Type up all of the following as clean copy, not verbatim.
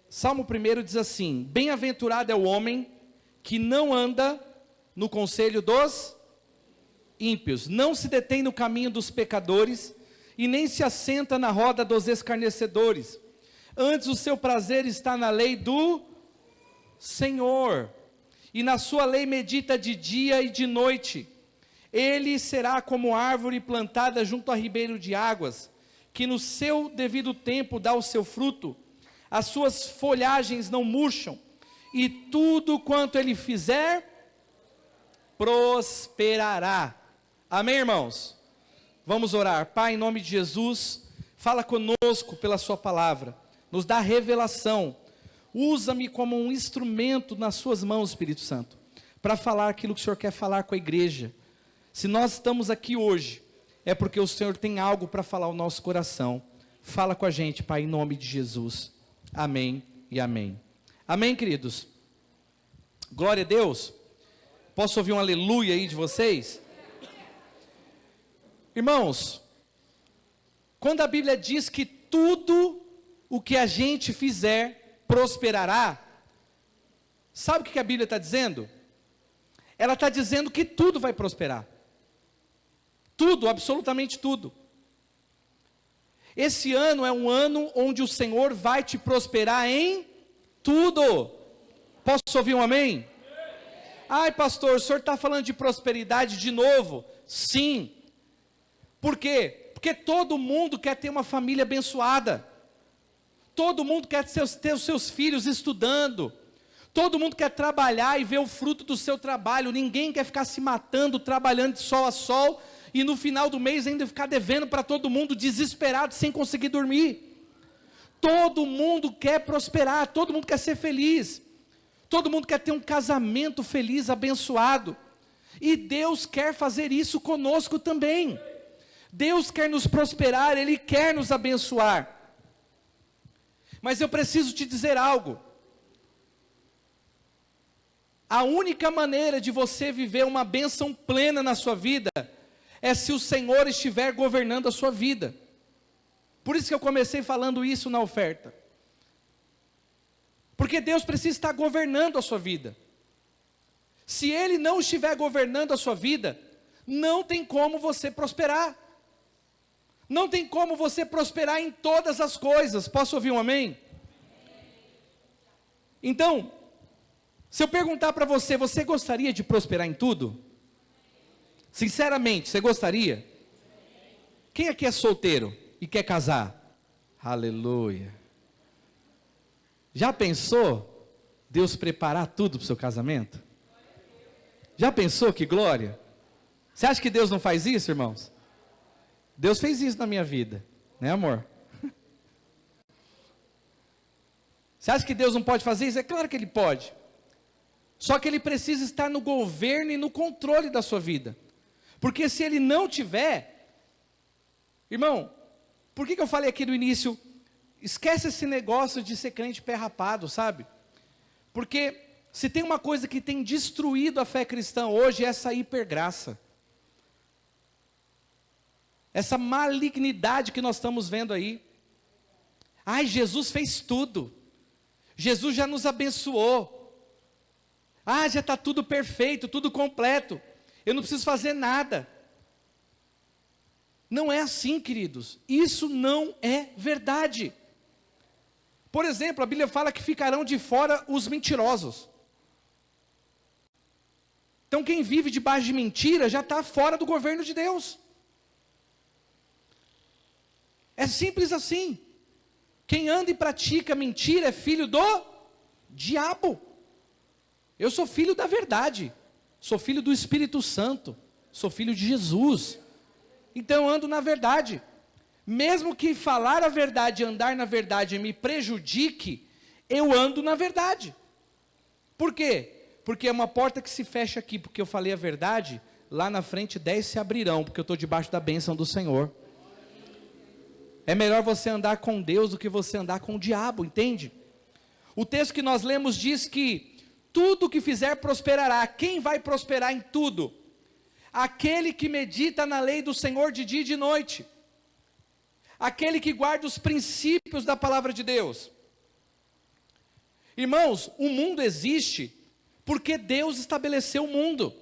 Salmo 1 diz assim: bem-aventurado é o homem que não anda no conselho dos ímpios, não se detém no caminho dos pecadores, e nem se assenta na roda dos escarnecedores. Antes o seu prazer está na lei do Senhor, e na sua lei medita de dia e de noite. Ele será como árvore plantada junto a ribeiro de águas, que no seu devido tempo dá o seu fruto, as suas folhagens não murcham, e tudo quanto ele fizer, prosperará. Amém, irmãos? Vamos orar. Pai, em nome de Jesus, fala conosco pela sua palavra, nos dá revelação, usa-me como um instrumento nas suas mãos, Espírito Santo, para falar aquilo que o Senhor quer falar com a igreja. Se nós estamos aqui hoje, é porque o Senhor tem algo para falar ao nosso coração. Fala com a gente, Pai, em nome de Jesus. Amém e amém. Amém, queridos? Glória a Deus. Posso ouvir um aleluia aí de vocês? Irmãos, quando a Bíblia diz que tudo o que a gente fizer prosperará, sabe o que a Bíblia está dizendo? Ela está dizendo que tudo vai prosperar. Tudo, absolutamente tudo. Esse ano é um ano onde o Senhor vai te prosperar em tudo. Posso ouvir um amém? Ai, pastor, o senhor está falando de prosperidade de novo? Sim. Por quê? Porque todo mundo quer ter uma família abençoada. Todo mundo quer ter os seus filhos estudando. Todo mundo quer trabalhar e ver o fruto do seu trabalho. Ninguém quer ficar se matando, trabalhando de sol a sol, e no final do mês ainda ficar devendo para todo mundo, desesperado, sem conseguir dormir. Todo mundo quer prosperar, todo mundo quer ser feliz. Todo mundo quer ter um casamento feliz, abençoado. E Deus quer fazer isso conosco também. Deus quer nos prosperar, Ele quer nos abençoar. Mas eu preciso te dizer algo. A única maneira de você viver uma bênção plena na sua vida é se o Senhor estiver governando a sua vida. Por isso que eu comecei falando isso na oferta. Porque Deus precisa estar governando a sua vida. Se Ele não estiver governando a sua vida, não tem como você prosperar. Não tem como você prosperar em todas as coisas. Posso ouvir um amém? Então, se eu perguntar para você, você gostaria de prosperar em tudo? Sinceramente, você gostaria? Quem aqui é solteiro e quer casar? Aleluia. Já pensou Deus preparar tudo para o seu casamento? Já pensou que glória? Você acha que Deus não faz isso, irmãos? Deus fez isso na minha vida, né, amor? Você acha que Deus não pode fazer isso? É claro que Ele pode. Só que Ele precisa estar no governo e no controle da sua vida. Porque se Ele não tiver, irmão, por que eu falei aqui no início, esquece esse negócio de ser crente pé rapado, sabe? Porque se tem uma coisa que tem destruído a fé cristã hoje, é essa hipergraça. Essa malignidade que nós estamos vendo aí. Ai, Jesus fez tudo. Jesus já nos abençoou. Ah, já está tudo perfeito, tudo completo. Eu não preciso fazer nada. Não é assim, queridos. Isso não é verdade. Por exemplo, a Bíblia fala que ficarão de fora os mentirosos. Então quem vive debaixo de mentira já está fora do governo de Deus. É simples assim. Quem anda e pratica mentira é filho do diabo. Eu sou filho da verdade. Sou filho do Espírito Santo. Sou filho de Jesus. Então eu ando na verdade. Mesmo que falar a verdade e andar na verdade me prejudique, eu ando na verdade. Por quê? Porque é uma porta que se fecha aqui, porque eu falei a verdade, lá na frente 10 se abrirão, porque eu estou debaixo da bênção do Senhor. É melhor você andar com Deus do que você andar com o diabo, entende? O texto que nós lemos diz que tudo que fizer prosperará. Quem vai prosperar em tudo? Aquele que medita na lei do Senhor de dia e de noite. Aquele que guarda os princípios da palavra de Deus. Irmãos, o mundo existe porque Deus estabeleceu o mundo.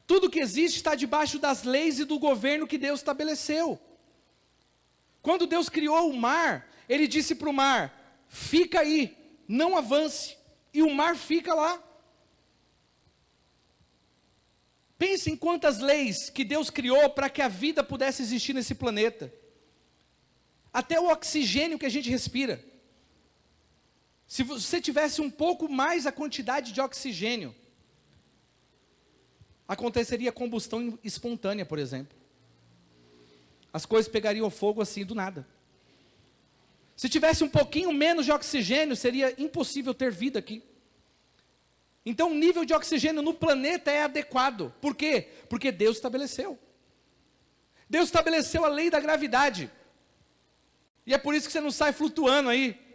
Tudo que existe está debaixo das leis e do governo que Deus estabeleceu. Quando Deus criou o mar, Ele disse para o mar: fica aí, não avance. E o mar fica lá. Pense em quantas leis que Deus criou para que a vida pudesse existir nesse planeta. Até o oxigênio que a gente respira. Se você tivesse um pouco mais a quantidade de oxigênio, aconteceria combustão espontânea, por exemplo. As coisas pegariam fogo assim do nada. Se tivesse um pouquinho menos de oxigênio, seria impossível ter vida aqui. Então o nível de oxigênio no planeta é adequado. Por quê? Porque Deus estabeleceu. Deus estabeleceu a lei da gravidade. E é por isso que você não sai flutuando aí.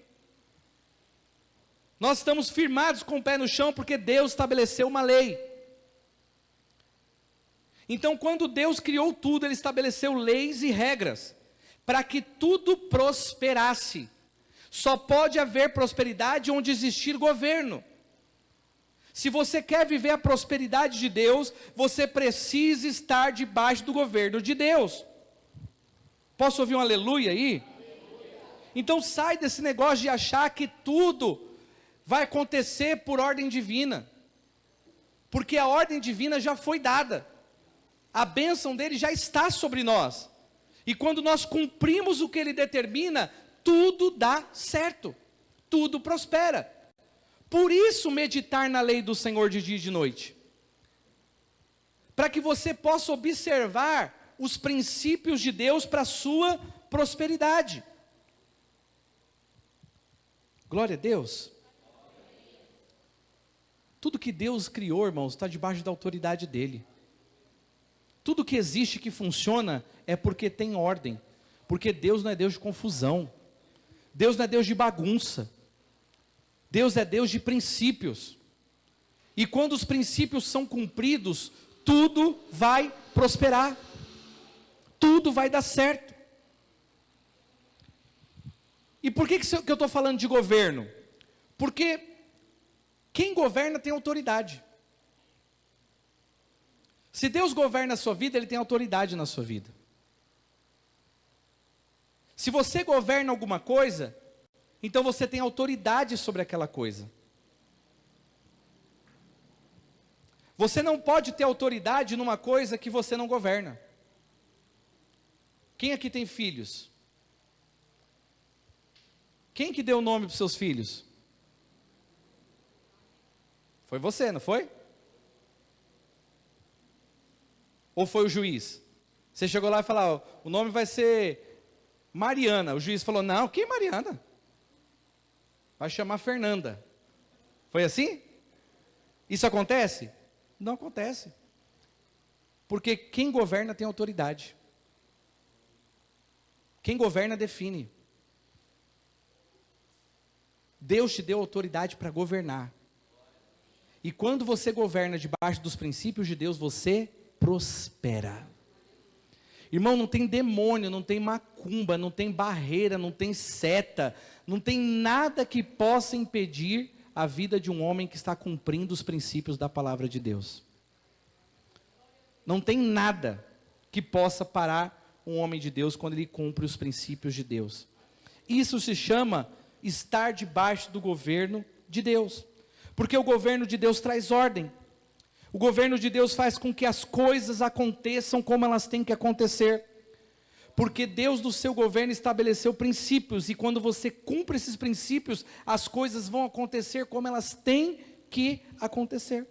Nós estamos firmados com o pé no chão porque Deus estabeleceu uma lei. Então, quando Deus criou tudo, Ele estabeleceu leis e regras para que tudo prosperasse. Só pode haver prosperidade onde existir governo. Se você quer viver a prosperidade de Deus, você precisa estar debaixo do governo de Deus. Posso ouvir um aleluia aí? Então sai desse negócio de achar que tudo vai acontecer por ordem divina. Porque a ordem divina já foi dada. A bênção dele já está sobre nós. E quando nós cumprimos o que ele determina, tudo dá certo. Tudo prospera. Por isso meditar na lei do Senhor de dia e de noite. Para que você possa observar os princípios de Deus para a sua prosperidade. Glória a Deus. Tudo que Deus criou, irmãos, está debaixo da autoridade dele. Tudo que existe, que funciona, é porque tem ordem. Porque Deus não é Deus de confusão. Deus não é Deus de bagunça. Deus é Deus de princípios. E quando os princípios são cumpridos, tudo vai prosperar. Tudo vai dar certo. E por que eu estou falando de governo? Porque quem governa tem autoridade. Se Deus governa a sua vida, Ele tem autoridade na sua vida. Se você governa alguma coisa, então você tem autoridade sobre aquela coisa. Você não pode ter autoridade numa coisa que você não governa. Quem aqui tem filhos? Quem que deu o nome para os seus filhos? Foi você, não foi? Ou foi o juiz? Você chegou lá e falou, ó, o nome vai ser Mariana. O juiz falou, não, que Mariana? Vai chamar Fernanda. Foi assim? Isso acontece? Não acontece. Porque quem governa tem autoridade. Quem governa define. Deus te deu autoridade para governar. E quando você governa debaixo dos princípios de Deus, você prospera. Irmão, não tem demônio, não tem macumba, não tem barreira, não tem seta, não tem nada que possa impedir a vida de um homem que está cumprindo os princípios da palavra de Deus. Não tem nada que possa parar um homem de Deus quando ele cumpre os princípios de Deus. Isso se chama estar debaixo do governo de Deus. Porque o governo de Deus traz ordem. O governo de Deus faz com que as coisas aconteçam como elas têm que acontecer. Porque Deus do seu governo estabeleceu princípios. E quando você cumpre esses princípios, as coisas vão acontecer como elas têm que acontecer.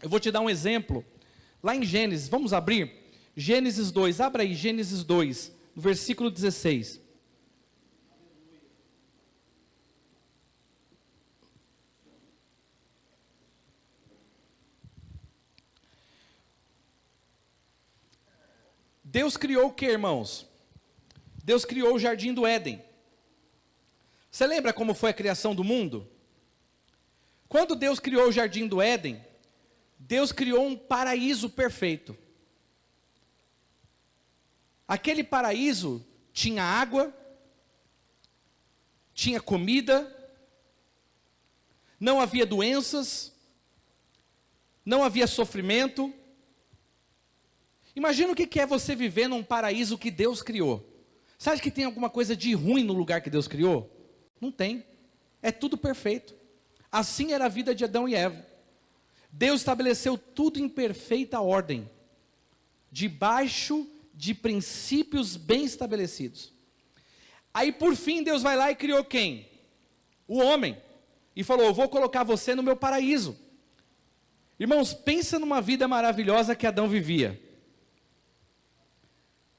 Eu vou te dar um exemplo. Lá em Gênesis, vamos abrir? Gênesis 2, abra aí Gênesis 2, no versículo 16. Deus criou o que, irmãos? Deus criou o jardim do Éden. Você lembra como foi a criação do mundo? Quando Deus criou o jardim do Éden, Deus criou um paraíso perfeito. Aquele paraíso tinha água, tinha comida, não havia doenças, não havia sofrimento. Imagina o que é você viver num paraíso que Deus criou. Você acha que tem alguma coisa de ruim no lugar que Deus criou? Não tem. É tudo perfeito. Assim era a vida de Adão e Eva. Deus estabeleceu tudo em perfeita ordem, debaixo de princípios bem estabelecidos. Aí por fim Deus vai lá e criou quem? O homem. E falou: eu vou colocar você no meu paraíso. Irmãos, pensa numa vida maravilhosa que Adão vivia.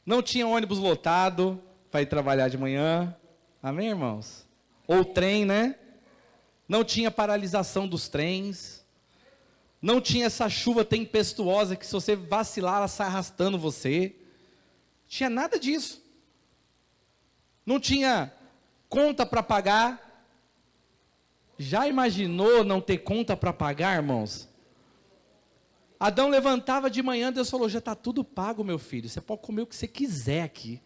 Não tinha ônibus lotado para ir trabalhar de manhã. Amém, irmãos? Ou trem, né? Não tinha paralisação dos trens. Não tinha essa chuva tempestuosa que se você vacilar, ela sai arrastando você. Tinha nada disso. Não tinha conta para pagar. Já imaginou não ter conta para pagar, irmãos? Adão levantava de manhã, Deus falou: já está tudo pago, meu filho. Você pode comer o que você quiser aqui.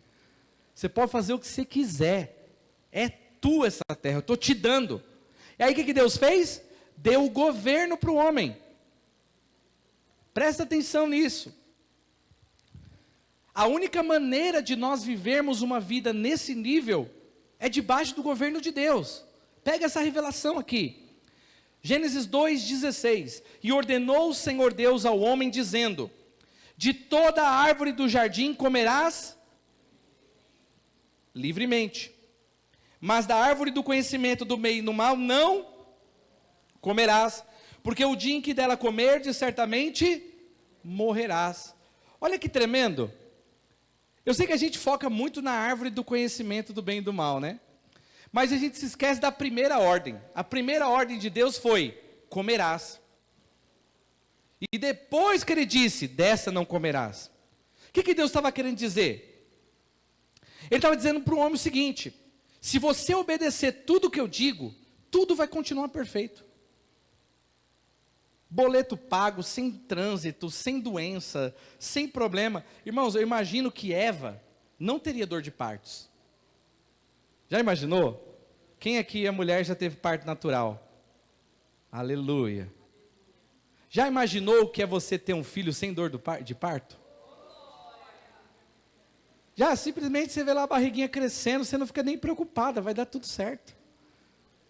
Você pode fazer o que você quiser. É tua essa terra, eu estou te dando. E aí o que Deus fez? Deu o governo para o homem. Presta atenção nisso. A única maneira de nós vivermos uma vida nesse nível é debaixo do governo de Deus. Pega essa revelação aqui. Gênesis 2,16. E ordenou o Senhor Deus ao homem, dizendo: de toda a árvore do jardim comerás livremente, mas da árvore do conhecimento do bem e do mal não comerás, porque o dia em que dela comerdes, certamente morrerás. Olha que tremendo. Eu sei que a gente foca muito na árvore do conhecimento do bem e do mal, né? Mas a gente se esquece da primeira ordem. A primeira ordem de Deus foi: comerás. E depois que ele disse: dessa não comerás. O que Deus estava querendo dizer? Ele estava dizendo para o homem o seguinte: se você obedecer tudo o que eu digo, tudo vai continuar perfeito. Boleto pago, sem trânsito, sem doença, sem problema. Irmãos, eu imagino que Eva não teria dor de partos. Já imaginou? Quem aqui é mulher já teve parto natural? Aleluia. Já imaginou o que é você ter um filho sem dor de parto? Já simplesmente você vê lá a barriguinha crescendo, você não fica nem preocupada, vai dar tudo certo.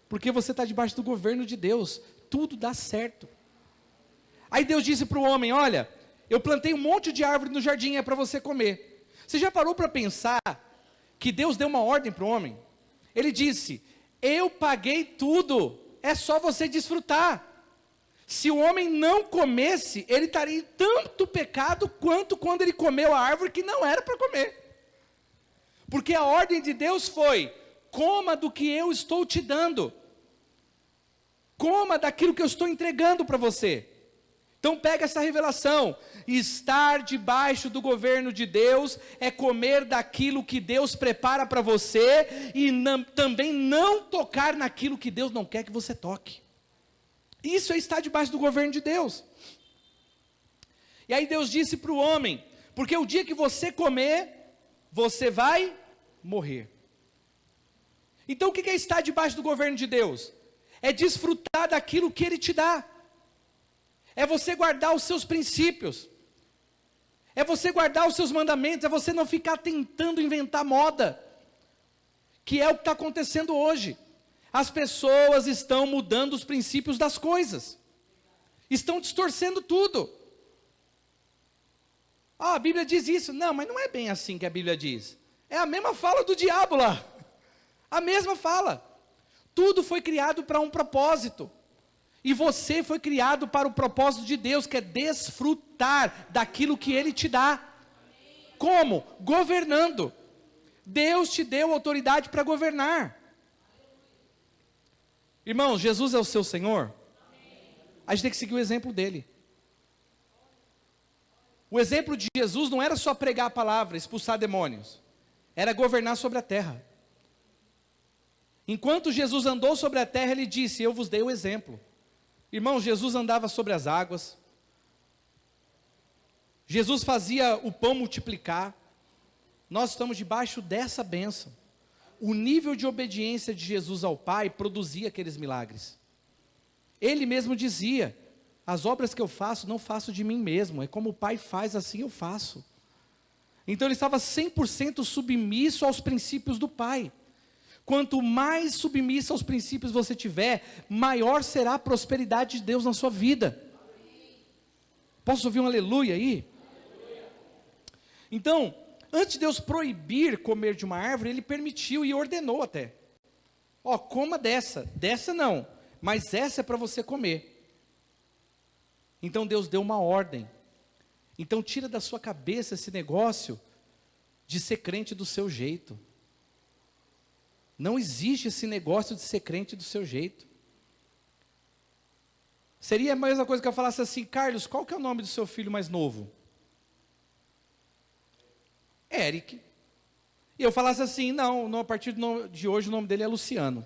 Porque você está debaixo do governo de Deus, tudo dá certo. Aí Deus disse para o homem: olha, eu plantei um monte de árvore no jardim, é para você comer. Você já parou para pensar que Deus deu uma ordem para o homem? Ele disse: eu paguei tudo, é só você desfrutar. Se o homem não comesse, ele estaria em tanto pecado quanto quando ele comeu a árvore que não era para comer. Porque a ordem de Deus foi: coma do que eu estou te dando. Coma daquilo que eu estou entregando para você. Então pega essa revelação: estar debaixo do governo de Deus é comer daquilo que Deus prepara para você e também não tocar naquilo que Deus não quer que você toque. Isso é estar debaixo do governo de Deus. E aí Deus disse para o homem: porque o dia que você comer, você vai morrer. Então o que é estar debaixo do governo de Deus? É desfrutar daquilo que Ele te dá. É você guardar os seus princípios. É você guardar os seus mandamentos. É você não ficar tentando inventar moda. Que é o que está acontecendo hoje. As pessoas estão mudando os princípios das coisas. Estão distorcendo tudo. Ah, a Bíblia diz isso. Não, mas não é bem assim que a Bíblia diz. É a mesma fala do diabo lá. A mesma fala. Tudo foi criado para um propósito. E você foi criado para o propósito de Deus, que é desfrutar daquilo que Ele te dá. Como? Governando. Deus te deu autoridade para governar. Irmãos, Jesus é o seu Senhor? A gente tem que seguir o exemplo dele. O exemplo de Jesus não era só pregar a palavra, expulsar demônios. Era governar sobre a terra. Enquanto Jesus andou sobre a terra, Ele disse: eu vos dei o exemplo. Irmãos, Jesus andava sobre as águas. Jesus fazia o pão multiplicar. Nós estamos debaixo dessa bênção. O nível de obediência de Jesus ao Pai produzia aqueles milagres. Ele mesmo dizia: as obras que eu faço, não faço de mim mesmo, é como o Pai faz, assim eu faço. Então ele estava 100% submisso aos princípios do Pai. Quanto mais submisso aos princípios você tiver, maior será a prosperidade de Deus na sua vida. Posso ouvir um aleluia aí? Então, antes de Deus proibir comer de uma árvore, Ele permitiu e ordenou até. Ó, coma dessa não, mas essa é para você comer. Então Deus deu uma ordem. Então tira da sua cabeça esse negócio de ser crente do seu jeito. Não existe esse negócio de ser crente do seu jeito. Seria a mesma coisa que eu falasse assim: Carlos, qual que é o nome do seu filho mais novo? Eric. E eu falasse assim: não, a partir de hoje o nome dele é Luciano.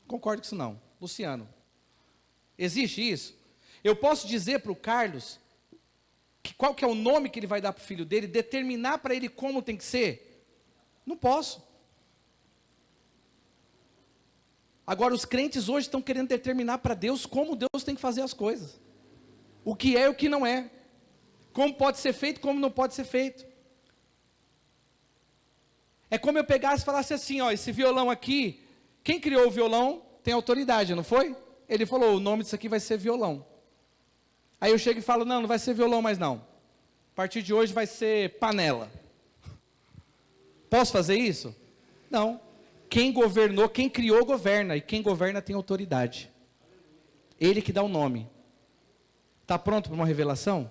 Concordo com isso não, Luciano. Existe isso? Eu posso dizer para o Carlos qual que é o nome que ele vai dar para o filho dele, determinar para ele como tem que ser? Não posso. Agora os crentes hoje estão querendo determinar para Deus como Deus tem que fazer as coisas. O que é e o que não é. Como pode ser feito, como não pode ser feito. É como eu pegasse e falasse assim, ó, esse violão aqui, quem criou o violão tem autoridade, não foi? Ele falou, o nome disso aqui vai ser violão. Aí eu chego e falo, não vai ser violão mais não. A partir de hoje vai ser panela. Posso fazer isso? Não. Quem governou, quem criou, governa. E quem governa tem autoridade. Ele que dá o nome. Está pronto para uma revelação?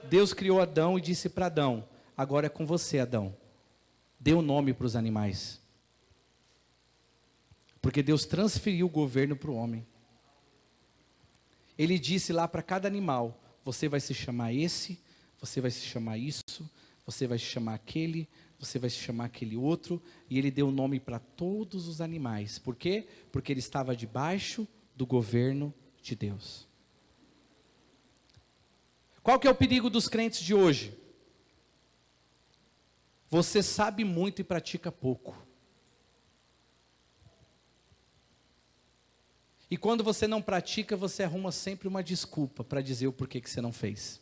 Deus criou Adão e disse para Adão, agora é com você, Adão. Dê o nome para os animais. Porque Deus transferiu o governo para o homem. Ele disse lá para cada animal, você vai se chamar esse, você vai se chamar isso, você vai se chamar aquele, você vai se chamar aquele outro, e ele deu o nome para todos os animais. Por quê? Porque ele estava debaixo do governo de Deus. Qual que é o perigo dos crentes de hoje? Você sabe muito e pratica pouco. E quando você não pratica, você arruma sempre uma desculpa para dizer o porquê que você não fez.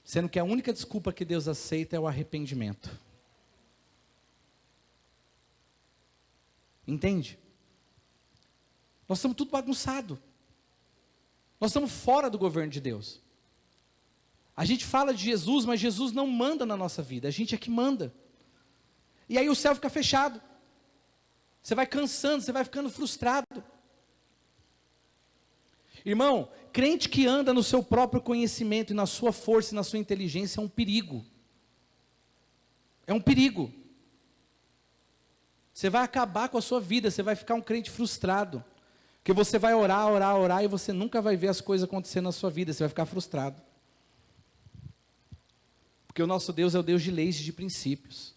Sendo que a única desculpa que Deus aceita é o arrependimento. Entende? Nós estamos tudo bagunçado. Nós estamos fora do governo de Deus. A gente fala de Jesus, mas Jesus não manda na nossa vida. A gente é que manda. E aí o céu fica fechado. Você vai cansando, você vai ficando frustrado. Irmão, crente que anda no seu próprio conhecimento, e na sua força e na sua inteligência, é um perigo. É um perigo. Você vai acabar com a sua vida, você vai ficar um crente frustrado. Porque você vai orar, e você nunca vai ver as coisas acontecendo na sua vida, você vai ficar frustrado. Porque o nosso Deus é o Deus de leis e de princípios.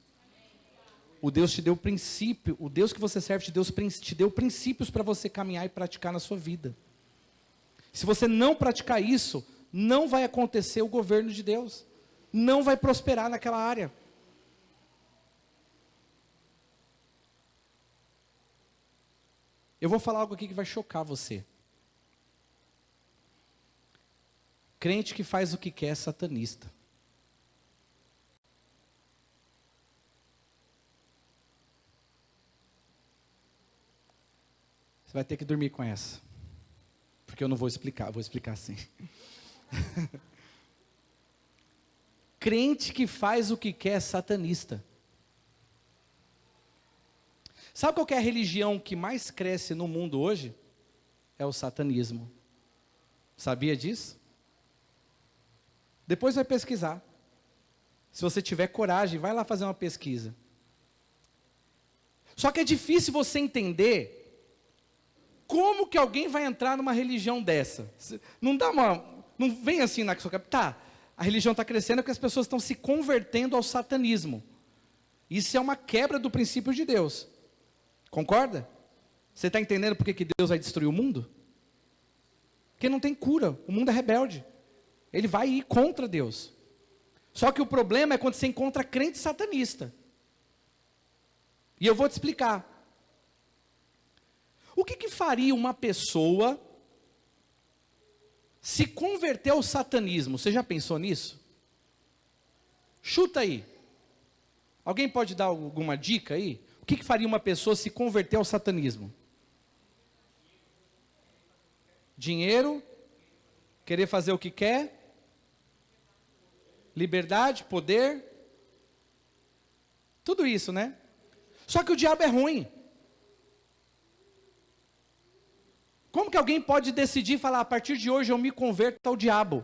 O Deus te deu princípio, o Deus que você serve te deu princípios para você caminhar e praticar na sua vida. Se você não praticar isso, não vai acontecer o governo de Deus. Não vai prosperar naquela área. Eu vou falar algo aqui que vai chocar você. Crente que faz o que quer é satanista. Você vai ter que dormir com essa. Porque eu não vou explicar, vou explicar assim. Crente que faz o que quer é satanista. Sabe qual que é a religião que mais cresce no mundo hoje? É o satanismo. Sabia disso? Depois vai pesquisar. Se você tiver coragem, vai lá fazer uma pesquisa. Só que é difícil você entender como que alguém vai entrar numa religião dessa. Não vem assim na sua cabeça. Tá, a religião está crescendo porque as pessoas estão se convertendo ao satanismo. Isso é uma quebra do princípio de Deus. Concorda? Você está entendendo por que Deus vai destruir o mundo? Porque não tem cura, o mundo é rebelde. Ele vai ir contra Deus. Só que o problema é quando você encontra crente satanista. E eu vou te explicar. O que faria uma pessoa se converter ao satanismo? Você já pensou nisso? Chuta aí. Alguém pode dar alguma dica aí? O que faria uma pessoa se converter ao satanismo? Dinheiro, querer fazer o que quer, liberdade, poder, tudo isso, né? Só que o diabo é ruim. Como que alguém pode decidir e falar, a partir de hoje eu me converto ao diabo?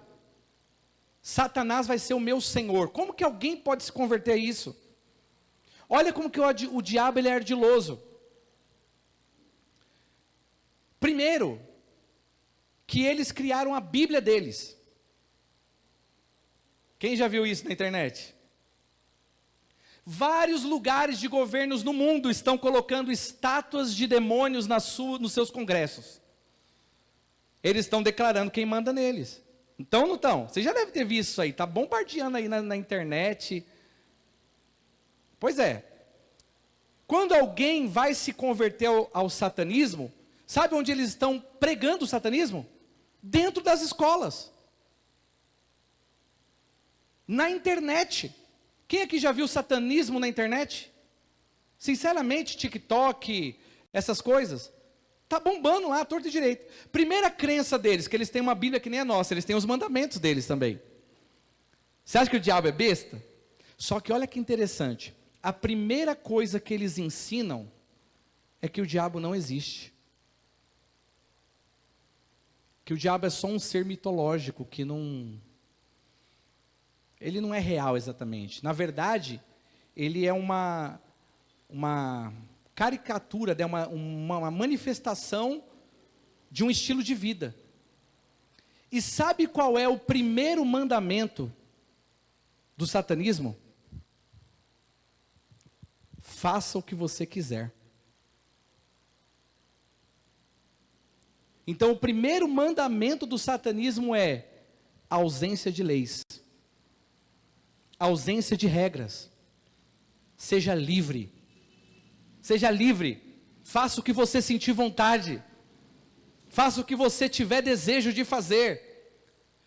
Satanás vai ser o meu senhor. Como que alguém pode se converter a isso? Olha como que o diabo ele é ardiloso. Primeiro, que eles criaram a Bíblia deles. Quem já viu isso na internet? Vários lugares de governos no mundo estão colocando estátuas de demônios nos seus congressos. Eles estão declarando quem manda neles. Então não estão? Você já deve ter visto isso aí, está bombardeando aí na internet. Pois é. Quando alguém vai se converter ao satanismo, sabe onde eles estão pregando o satanismo? Dentro das escolas. Na internet. Quem aqui já viu satanismo na internet? Sinceramente, TikTok, essas coisas. Está bombando lá, torto e direito. Primeira crença deles, que eles têm uma Bíblia que nem a nossa, eles têm os mandamentos deles também. Você acha que o diabo é besta? Só que olha que interessante. A primeira coisa que eles ensinam é que o diabo não existe. Que o diabo é só um ser mitológico, que não... Ele não é real exatamente. Na verdade, ele é uma caricatura, uma manifestação de um estilo de vida. E sabe qual é o primeiro mandamento do satanismo? Faça o que você quiser. Então, o primeiro mandamento do satanismo é a ausência de leis, a ausência de regras. Seja livre. Seja livre. Faça o que você sentir vontade. Faça o que você tiver desejo de fazer.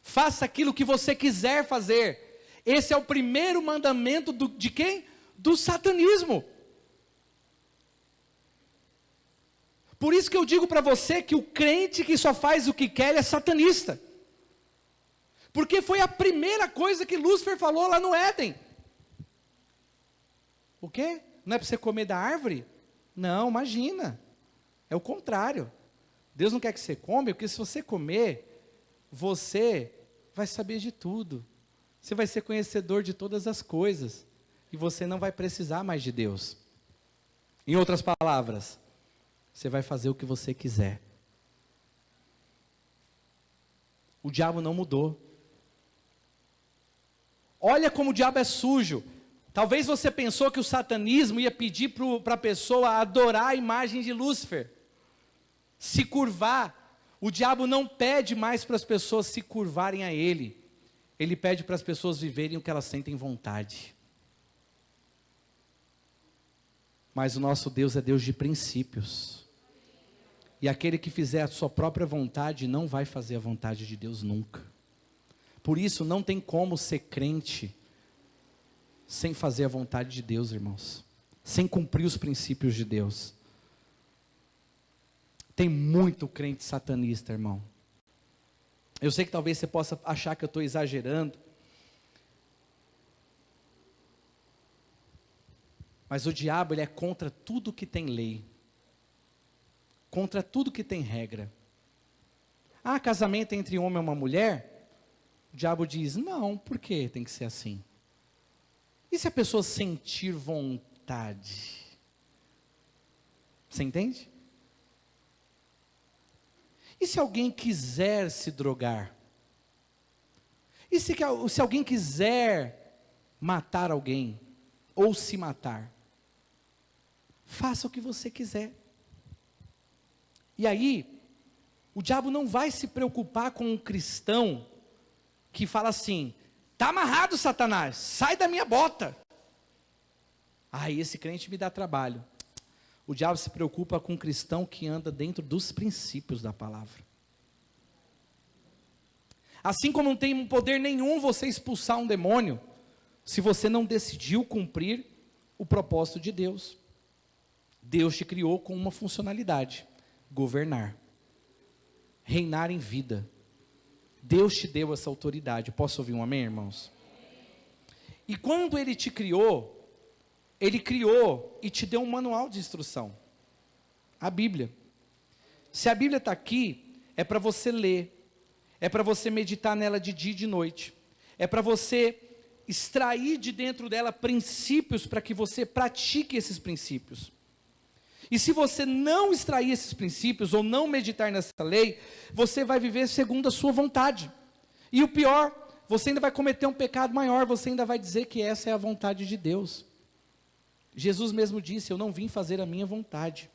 Faça aquilo que você quiser fazer. Esse é o primeiro mandamento de quem? Do satanismo. Por isso que eu digo para você que o crente que só faz o que quer é satanista. Porque foi a primeira coisa que Lúcifer falou lá no Éden. O quê? Não é para você comer da árvore? Não, imagina. É o contrário. Deus não quer que você come, porque se você comer, você vai saber de tudo. Você vai ser conhecedor de todas as coisas. E você não vai precisar mais de Deus. Em outras palavras, você vai fazer o que você quiser. O diabo não mudou. Olha como o diabo é sujo. Talvez você pensou que o satanismo ia pedir para a pessoa adorar a imagem de Lúcifer, se curvar. O diabo não pede mais para as pessoas se curvarem a ele. Ele pede para as pessoas viverem o que elas sentem vontade. Mas o nosso Deus é Deus de princípios. E aquele que fizer a sua própria vontade não vai fazer a vontade de Deus nunca. Por isso não tem como ser crente sem fazer a vontade de Deus, irmãos. Sem cumprir os princípios de Deus. Tem muito crente satanista, irmão. Eu sei que talvez você possa achar que eu estou exagerando. Mas o diabo, ele é contra tudo que tem lei. Contra tudo que tem regra. Ah, casamento entre um homem e uma mulher? O diabo diz, não, por que tem que ser assim? E se a pessoa sentir vontade? Você entende? E se alguém quiser se drogar? E se alguém quiser matar alguém? Ou se matar? Faça o que você quiser. E aí, o diabo não vai se preocupar com um cristão que fala assim, está amarrado, Satanás, sai da minha bota. Esse crente me dá trabalho. O diabo se preocupa com um cristão que anda dentro dos princípios da palavra. Assim como não tem poder nenhum você expulsar um demônio, se você não decidiu cumprir o propósito de Deus. Deus te criou com uma funcionalidade: governar, reinar em vida. Deus te deu essa autoridade. Posso ouvir um amém, irmãos? E quando Ele te criou, Ele criou e te deu um manual de instrução, a Bíblia. Se a Bíblia está aqui, é para você ler, é para você meditar nela de dia e de noite, é para você extrair de dentro dela princípios para que você pratique esses princípios. E se você não extrair esses princípios ou não meditar nessa lei, você vai viver segundo a sua vontade. E o pior, você ainda vai cometer um pecado maior, você ainda vai dizer que essa é a vontade de Deus. Jesus mesmo disse: eu não vim fazer a minha vontade,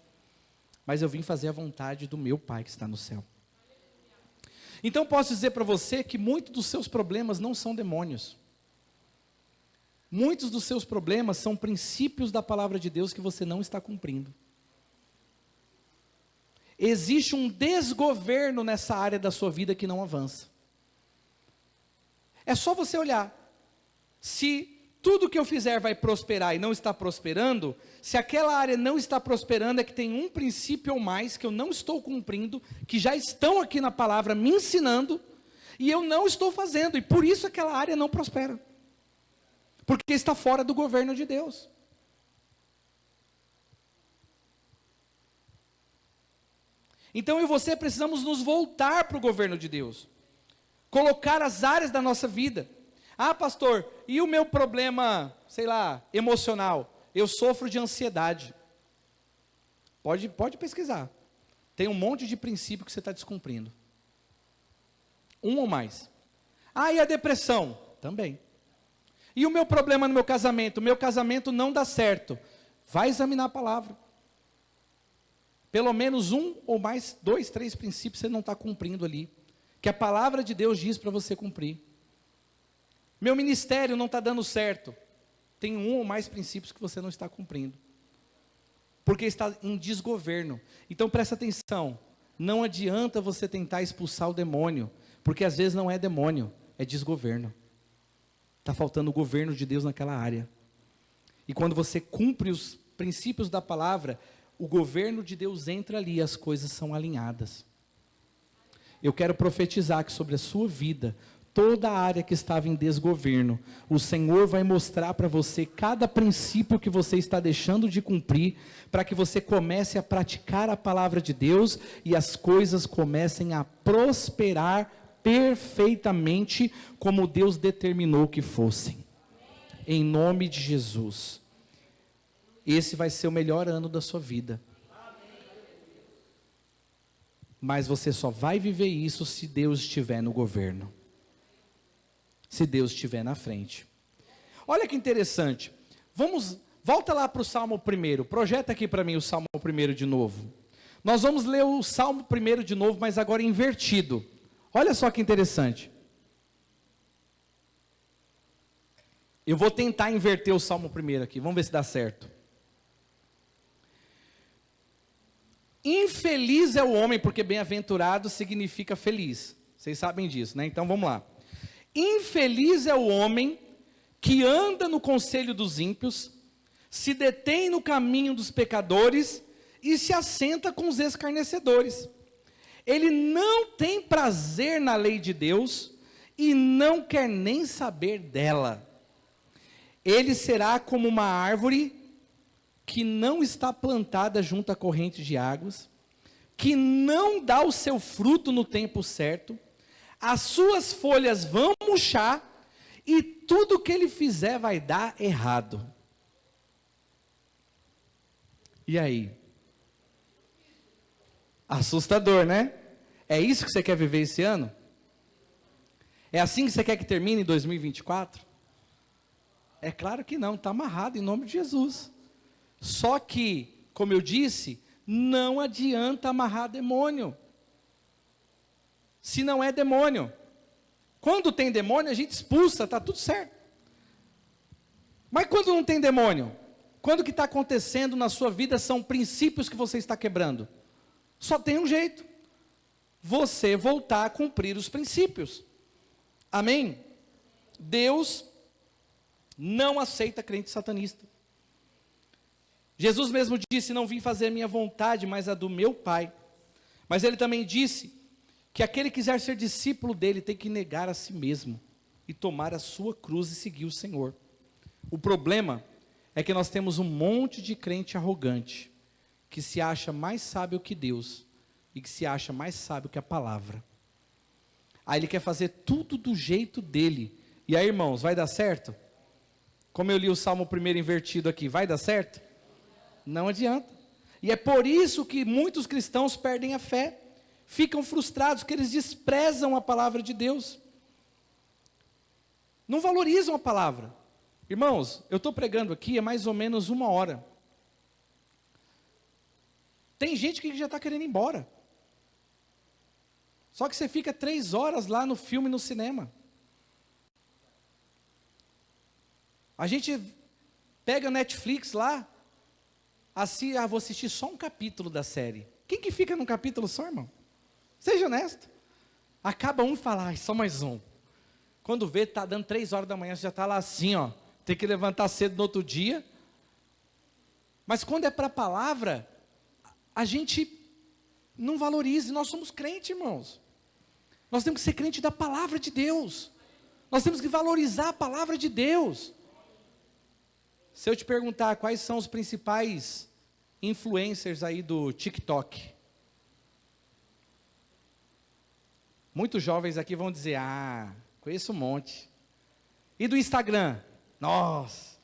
mas eu vim fazer a vontade do meu Pai que está no céu. Então posso dizer para você que muitos dos seus problemas não são demônios. Muitos dos seus problemas são princípios da palavra de Deus que você não está cumprindo. Existe um desgoverno nessa área da sua vida que não avança. É só você olhar. Se tudo que eu fizer vai prosperar e não está prosperando, se aquela área não está prosperando, é que tem um princípio ou mais que eu não estou cumprindo, que já estão aqui na palavra me ensinando, e eu não estou fazendo, e por isso aquela área não prospera. Porque está fora do governo de Deus. Então eu e você precisamos nos voltar para o governo de Deus. Colocar as áreas da nossa vida. Ah, pastor, e o meu problema, sei lá, emocional? Eu sofro de ansiedade. Pode pesquisar. Tem um monte de princípio que você está descumprindo. Um ou mais. Ah, e a depressão? Também. E o meu problema no meu casamento? O meu casamento não dá certo. Vai examinar a palavra. Pelo menos um ou mais, 2, 3 princípios você não está cumprindo ali. Que a palavra de Deus diz para você cumprir. Meu ministério não está dando certo. Tem um ou mais princípios que você não está cumprindo. Porque está em desgoverno. Então presta atenção. Não adianta você tentar expulsar o demônio. Porque às vezes não é demônio, é desgoverno. Está faltando o governo de Deus naquela área. E quando você cumpre os princípios da palavra, o governo de Deus entra ali e as coisas são alinhadas. Eu quero profetizar que sobre a sua vida, toda a área que estava em desgoverno, o Senhor vai mostrar para você cada princípio que você está deixando de cumprir, para que você comece a praticar a palavra de Deus e as coisas comecem a prosperar perfeitamente como Deus determinou que fossem. Em nome de Jesus. Esse vai ser o melhor ano da sua vida. Mas você só vai viver isso se Deus estiver no governo. Se Deus estiver na frente. Olha que interessante. Volta lá para o Salmo 1. Projeta aqui para mim o Salmo 1 de novo. Nós vamos ler o Salmo 1 de novo, mas agora invertido. Olha só que interessante. Eu vou tentar inverter o Salmo 1 aqui. Vamos ver se dá certo. Infeliz é o homem, porque bem-aventurado significa feliz. Vocês sabem disso, né? Então vamos lá. Infeliz é o homem que anda no conselho dos ímpios, se detém no caminho dos pecadores e se assenta com os escarnecedores. Ele não tem prazer na lei de Deus e não quer nem saber dela. Ele será como uma árvore que não está plantada junto à corrente de águas, que não dá o seu fruto no tempo certo, as suas folhas vão murchar, e tudo que ele fizer vai dar errado. E aí? Assustador, né? É isso que você quer viver esse ano? É assim que você quer que termine em 2024? É claro que não, está amarrado em nome de Jesus. Só que, como eu disse, não adianta amarrar demônio. Se não é demônio. Quando tem demônio, a gente expulsa, está tudo certo. Mas quando não tem demônio? Quando o que está acontecendo na sua vida são princípios que você está quebrando? Só tem um jeito: você voltar a cumprir os princípios. Amém? Deus não aceita crente satanista. Jesus mesmo disse: não vim fazer a minha vontade, mas a do meu Pai. Mas ele também disse que aquele que quiser ser discípulo dele tem que negar a si mesmo e tomar a sua cruz e seguir o Senhor. O problema é que nós temos um monte de crente arrogante, que se acha mais sábio que Deus, e que se acha mais sábio que a palavra. Aí ele quer fazer tudo do jeito dele. E aí, irmãos, vai dar certo? Como eu li o Salmo 1 invertido aqui, vai dar certo? Não adianta. E é por isso que muitos cristãos perdem a fé, ficam frustrados, que eles desprezam a palavra de Deus, não valorizam a palavra. Irmãos, eu estou pregando aqui há mais ou menos 1 hora. Tem gente que já está querendo ir embora. Só que você fica 3 horas lá no filme, no cinema. A gente pega o Netflix lá, assim, vou assistir só um capítulo da série. Quem que fica num capítulo só, irmão? Seja honesto. Acaba um e fala, só mais um. Quando vê, está dando 3 horas da manhã, você já está lá assim, ó. Tem que levantar cedo no outro dia. Mas quando é para a palavra, a gente não valoriza. Nós somos crentes, irmãos. Nós temos que ser crente da palavra de Deus. Nós temos que valorizar a palavra de Deus. Se eu te perguntar quais são os principais influencers aí do TikTok, muitos jovens aqui vão dizer, conheço um monte. E do Instagram? Nossa.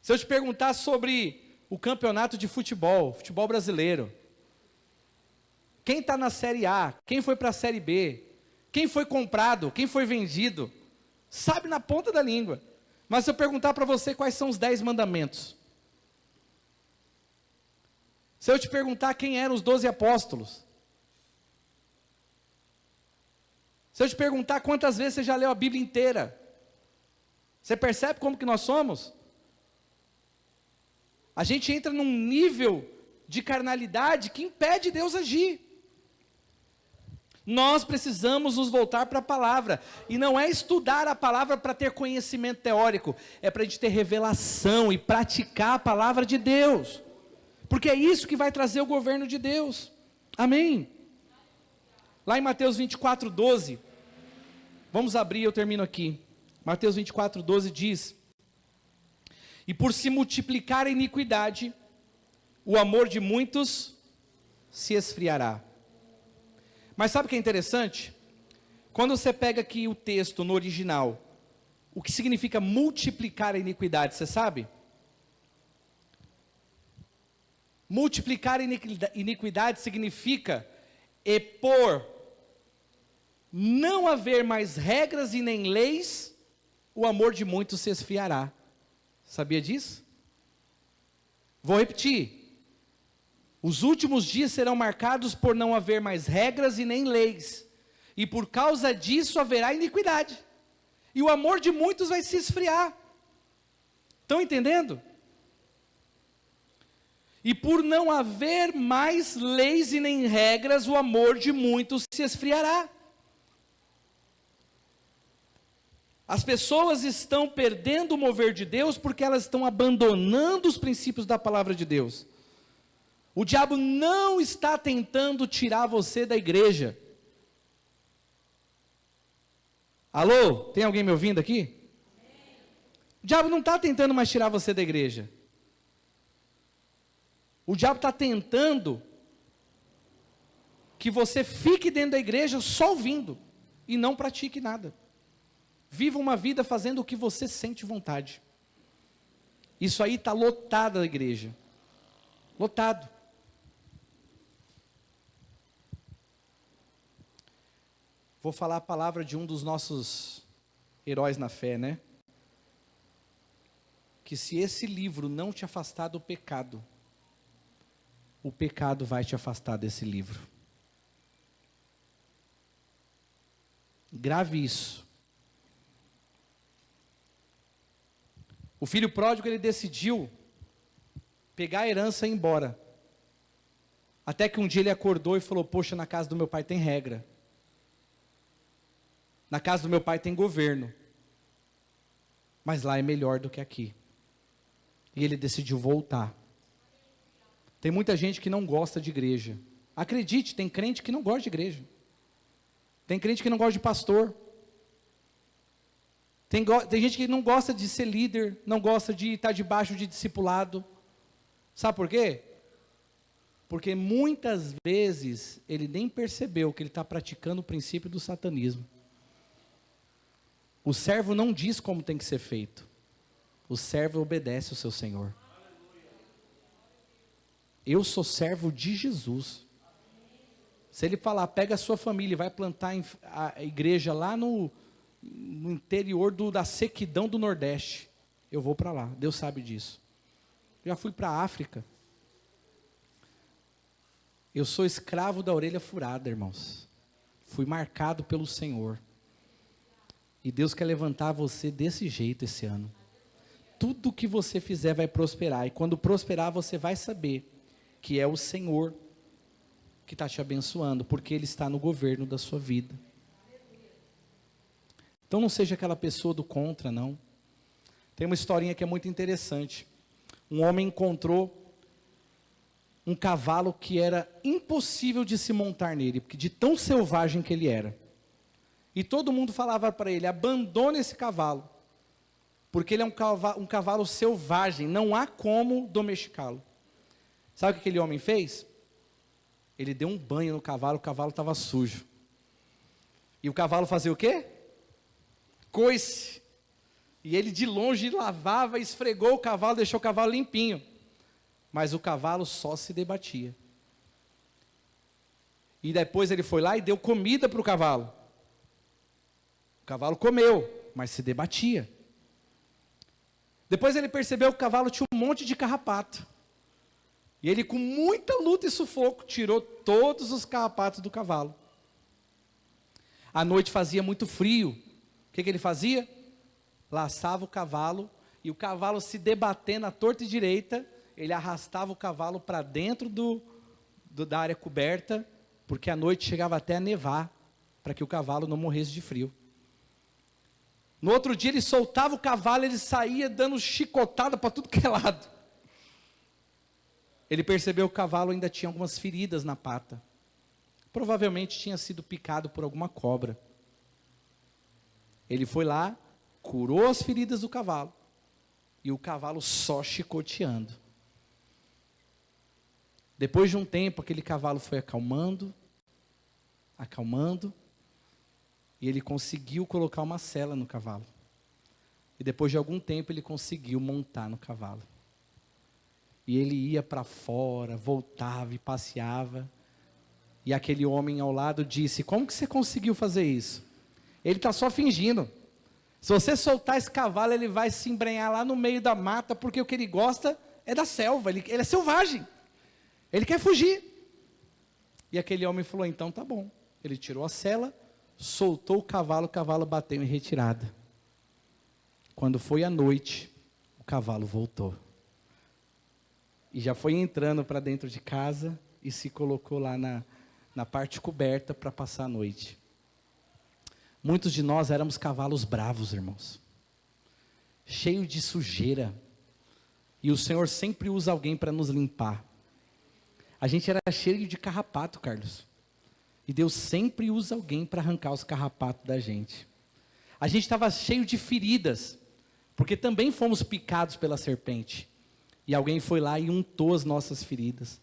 Se eu te perguntar sobre o campeonato de futebol brasileiro, quem está na Série A, quem foi para a Série B, quem foi comprado, quem foi vendido, sabe na ponta da língua. Mas se eu perguntar para você quais são os 10 mandamentos, se eu te perguntar quem eram os 12 apóstolos, se eu te perguntar quantas vezes você já leu a Bíblia inteira, você percebe como que nós somos? A gente entra num nível de carnalidade que impede Deus agir. Nós precisamos nos voltar para a palavra, e não é estudar a palavra para ter conhecimento teórico, é para a gente ter revelação e praticar a palavra de Deus, porque é isso que vai trazer o governo de Deus. Amém? Lá em Mateus 24:12, vamos abrir, eu termino aqui. Mateus 24:12 diz: e por se multiplicar a iniquidade, o amor de muitos se esfriará. Mas sabe o que é interessante? Quando você pega aqui o texto no original, o que significa multiplicar a iniquidade, você sabe? Multiplicar a iniquidade significa por não haver mais regras e nem leis, o amor de muitos se esfriará. Sabia disso? Vou repetir. Os últimos dias serão marcados por não haver mais regras e nem leis, e por causa disso haverá iniquidade, e o amor de muitos vai se esfriar. Estão entendendo? E por não haver mais leis e nem regras, o amor de muitos se esfriará. As pessoas estão perdendo o mover de Deus porque elas estão abandonando os princípios da palavra de Deus. O diabo não está tentando tirar você da igreja. Alô? Tem alguém me ouvindo aqui? O diabo não está tentando mais tirar você da igreja. O diabo está tentando que você fique dentro da igreja só ouvindo e não pratique nada. Viva uma vida fazendo o que você sente vontade. Isso aí está lotado a igreja. Lotado. Vou falar a palavra de um dos nossos heróis na fé, né? Que se esse livro não te afastar do pecado, o pecado vai te afastar desse livro. Grave isso. O filho pródigo, ele decidiu pegar a herança e ir embora. Até que um dia ele acordou e falou: poxa, na casa do meu pai tem regra. Na casa do meu pai tem governo. Mas lá é melhor do que aqui. E ele decidiu voltar. Tem muita gente que não gosta de igreja. Acredite, tem crente que não gosta de igreja. Tem crente que não gosta de pastor. Tem gente que não gosta de ser líder, não gosta de estar debaixo de discipulado. Sabe por quê? Porque muitas vezes ele nem percebeu que ele está praticando o princípio do satanismo. O servo não diz como tem que ser feito. O servo obedece ao seu Senhor. Eu sou servo de Jesus. Se ele falar, pega a sua família e vai plantar a igreja lá no interior da sequidão do Nordeste, eu vou para lá, Deus sabe disso. Já fui para a África. Eu sou escravo da orelha furada, irmãos. Fui marcado pelo Senhor. E Deus quer levantar você desse jeito esse ano. Tudo que você fizer vai prosperar. E quando prosperar, você vai saber que é o Senhor que está te abençoando, porque Ele está no governo da sua vida. Então não seja aquela pessoa do contra, não. Tem uma historinha que é muito interessante. Um homem encontrou um cavalo que era impossível de se montar nele, porque de tão selvagem que ele era. E todo mundo falava para ele: abandone esse cavalo, porque ele é um cavalo selvagem, não há como domesticá-lo. Sabe o que aquele homem fez? Ele deu um banho no cavalo, o cavalo estava sujo. E o cavalo fazia o quê? Coice. E ele de longe lavava, esfregou o cavalo, deixou o cavalo limpinho. Mas o cavalo só se debatia. E depois ele foi lá e deu comida para o cavalo. O cavalo comeu, mas se debatia. Depois ele percebeu que o cavalo tinha um monte de carrapato. E ele, com muita luta e sufoco, tirou todos os carrapatos do cavalo. À noite fazia muito frio. O que ele fazia? Laçava o cavalo, e o cavalo se debatendo à torta e direita, ele arrastava o cavalo para dentro da área coberta, porque à noite chegava até a nevar, para que o cavalo não morresse de frio. No outro dia ele soltava o cavalo, ele saía dando chicotada para tudo que é lado. Ele percebeu que o cavalo ainda tinha algumas feridas na pata. Provavelmente tinha sido picado por alguma cobra. Ele foi lá, curou as feridas do cavalo, e o cavalo só chicoteando. Depois de um tempo, aquele cavalo foi acalmando, e ele conseguiu colocar uma sela no cavalo. E depois de algum tempo, ele conseguiu montar no cavalo. E ele ia para fora, voltava e passeava. E aquele homem ao lado disse: como que você conseguiu fazer isso? Ele está só fingindo. Se você soltar esse cavalo, ele vai se embrenhar lá no meio da mata, porque o que ele gosta é da selva, ele é selvagem. Ele quer fugir. E aquele homem falou: então tá bom. Ele tirou a sela, soltou o cavalo bateu em retirada. Quando foi à noite, o cavalo voltou. E já foi entrando para dentro de casa e se colocou lá na parte coberta para passar a noite. Muitos de nós éramos cavalos bravos, irmãos, cheio de sujeira, e o Senhor sempre usa alguém para nos limpar. A gente era cheio de carrapato, Carlos, e Deus sempre usa alguém para arrancar os carrapatos da gente. A gente estava cheio de feridas, porque também fomos picados pela serpente, e alguém foi lá e untou as nossas feridas.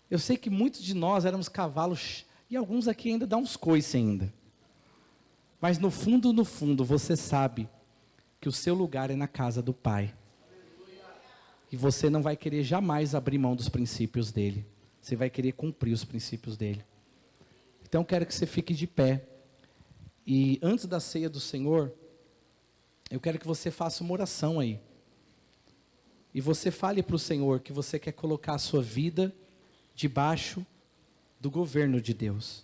Eu sei que muitos de nós éramos cavalos, e alguns aqui ainda dão uns coices ainda. Mas no fundo, você sabe que o seu lugar é na casa do Pai. E você não vai querer jamais abrir mão dos princípios dEle. Você vai querer cumprir os princípios dEle. Então eu quero que você fique de pé. E antes da ceia do Senhor, eu quero que você faça uma oração aí. E você fale para o Senhor que você quer colocar a sua vida debaixo do governo de Deus.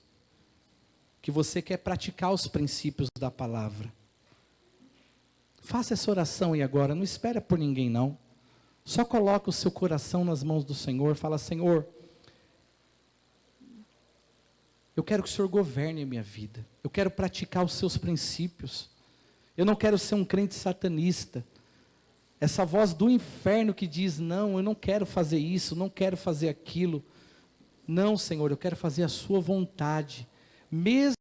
Que você quer praticar os princípios da palavra. Faça essa oração aí agora, não espera por ninguém não. Só coloca o seu coração nas mãos do Senhor, fala: Senhor, eu quero que o Senhor governe a minha vida, eu quero praticar os seus princípios, eu não quero ser um crente satanista, essa voz do inferno que diz: não, eu não quero fazer isso, não quero fazer aquilo. Não, Senhor, eu quero fazer a sua vontade, mesmo